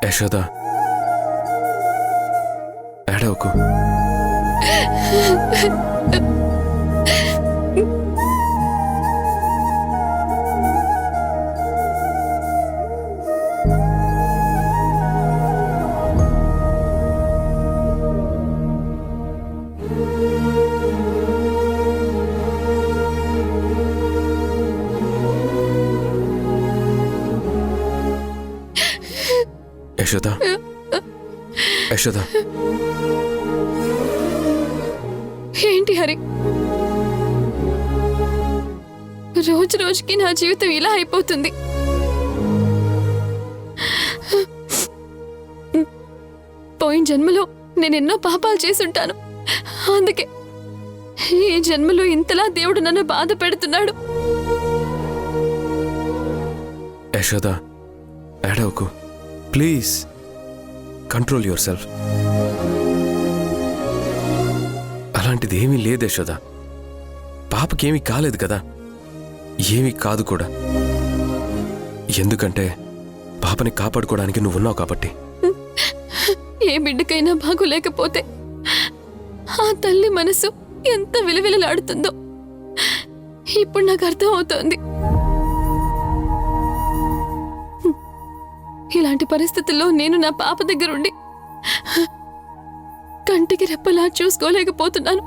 యశోద ఏడవకు. యశోద యశోద ఏంటి హరి, రోజు రోజుకి నా జీవితం ఇలా అయిపోతుంది. పోయిన జన్మలో నేనెన్నో పాపాలు చేసుంటాను. అందుకే ఈ జన్మలో ఇంతలా దేవుడు నన్ను బాధ పెడుతున్నాడు. యశోద ఏడవకు ప్లీజ్. Control your self. అలాంటిది ఏమీ లేదు యశోద. పాపకేమీ కాలేదు కదా, ఏమీ కాదు కూడా. ఎందుకంటే పాపని కాపాడుకోవడానికి నువ్వున్నావు కాబట్టి. ఏ బిడ్డకైనా బాగోలేకపోతే ఆ తల్లి మనసు ఎంత విలవిలలాడుతుందో ఇప్పుడు నాకు అర్థం అవుతోంది. ఇలాంటి పరిస్థితుల్లో నేను నా పాప దగ్గరుండి కంటికి రెప్పలా చూసుకోలేకపోతున్నాను.